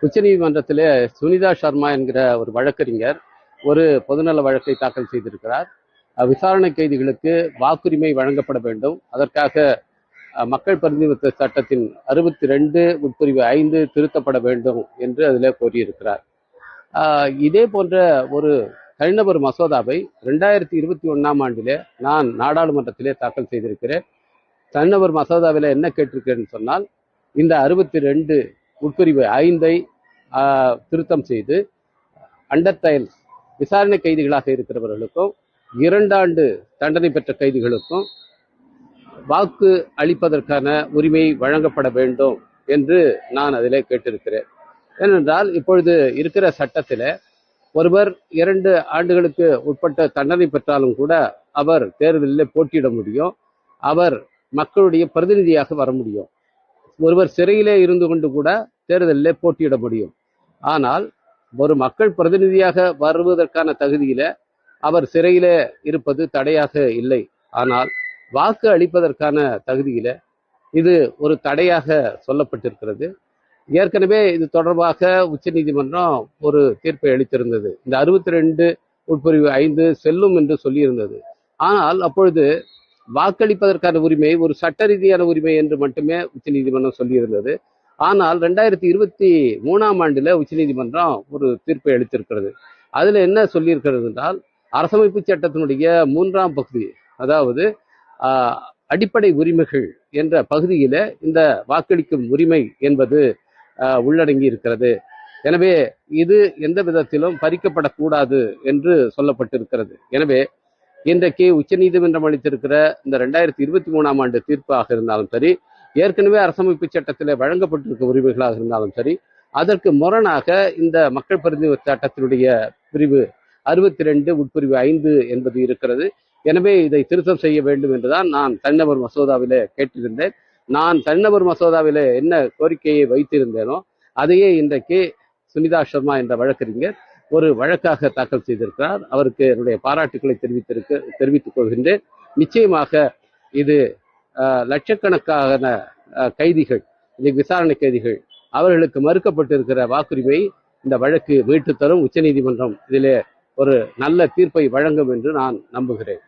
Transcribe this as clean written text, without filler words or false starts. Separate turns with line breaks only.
உச்சநீதிமன்றத்திலே சுனிதா சர்மா என்கிற ஒரு வழக்கறிஞர் ஒரு பொதுநல வழக்கை தாக்கல் செய்திருக்கிறார். விசாரணை கைதிகளுக்கு வாக்குரிமை வழங்கப்பட வேண்டும், அதற்காக மக்கள் பிரதிநிதித்துவ சட்டத்தின் 62 உட்பிரிவு 5 திருத்தப்பட வேண்டும் என்று அதிலே கோரியிருக்கிறார். இதே போன்ற ஒரு தனிநபர் மசோதாவை 2021ஆம் ஆண்டிலே நான் நாடாளுமன்றத்திலே தாக்கல் செய்திருக்கிறேன். தனிநபர் மசோதாவில் என்ன கேட்டிருக்கிறேன்னு சொன்னால், இந்த 62 உட்பிரிவு 5ஐ திருத்தம் செய்து அண்டர் ட்ரையல் விசாரணை கைதிகளாக இருக்கிறவர்களுக்கும் 2 ஆண்டு தண்டனை பெற்ற கைதிகளுக்கும் வாக்கு அளிப்பதற்கான உரிமை வழங்கப்பட வேண்டும் என்று நான் அதிலே கேட்டிருக்கிறேன். ஏனென்றால் இப்பொழுது இருக்கிற சட்டத்தில் ஒருவர் 2 ஆண்டுகளுக்கு உட்பட்ட தண்டனை பெற்றாலும் கூட அவர் தேர்தலில் போட்டியிட முடியும், அவர் மக்களுடைய பிரதிநிதியாக வர முடியும். ஒருவர் சிறையிலே இருந்து கொண்டு கூட தேர்தலில் போட்டியிட முடியும். ஆனால் ஒரு மக்கள் பிரதிநிதியாக வருவதற்கான தகுதியில அவர் சிறையிலே இருப்பது தடையாக இல்லை. ஆனால் வாக்கு அளிப்பதற்கான தகுதியில இது ஒரு தடையாக சொல்லப்பட்டிருக்கிறது. ஏற்கனவே இது தொடர்பாக உச்சநீதிமன்றம் ஒரு தீர்ப்பை அளித்திருந்தது. இந்த 62 உட்பிரிவு 5 செல்லும் என்று சொல்லியிருந்தது. ஆனால் அப்பொழுது வாக்களிப்பதற்கான உரிமை ஒரு சட்ட ரீதியான உரிமை என்று மட்டுமே உச்சநீதிமன்றம் சொல்லியிருந்தது. ஆனால் 2023ஆம் ஆண்டுல உச்சநீதிமன்றம் ஒரு தீர்ப்பை அளித்திருக்கிறது. அதுல என்ன சொல்லியிருக்கிறது என்றால், அரசமைப்பு சட்டத்தினுடைய 3ஆம் பகுதி, அதாவது அடிப்படை உரிமைகள் என்ற பகுதியில இந்த வாக்களிக்கும் உரிமை என்பது உள்ளடங்கி இருக்கிறது. எனவே இது எந்த விதத்திலும் பறிக்கப்படக்கூடாது என்று சொல்லப்பட்டிருக்கிறது. எனவே இன்றைக்கு உச்சநீதிமன்றம் அளித்திருக்கிற இந்த 2023ஆம் ஆண்டு தீர்ப்பாக இருந்தாலும் சரி, ஏற்கனவே அரசமைப்பு சட்டத்தில் வழங்கப்பட்டிருக்க உரிமைகளாக இருந்தாலும் சரி, அதற்கு முரணாக இந்த மக்கள் பிரதிநிதித்துவ சட்டத்தினுடைய பிரிவு 62 உட்பிரிவு 5 என்பது இருக்கிறது. எனவே இதை திருத்தம் செய்ய வேண்டும் என்றுதான் நான் தனிநபர் மசோதாவிலே கேட்டிருந்தேன். நான் தனிநபர் மசோதாவிலே என்ன கோரிக்கையை வைத்திருந்தேனோ அதையே இன்றைக்கு சுனிதா சர்மா என்ற வழக்கறிஞர் ஒரு வழக்காக தாக்கல் செய்திருக்கிறார். அவருக்கு என்னுடைய பாராட்டுக்களை தெரிவித்துக் கொள்கின்றேன். நிச்சயமாக இது லட்சக்கணக்கான கைதிகள், இன்னைக்கு விசாரணை கைதிகள், அவர்களுக்கு மறுக்கப்பட்டிருக்கிற வாக்குரிமை இந்த வழக்கு மீட்டு தரும். உச்சநீதிமன்றம் இதிலே ஒரு நல்ல தீர்ப்பை வழங்கும் என்று நான் நம்புகிறேன்.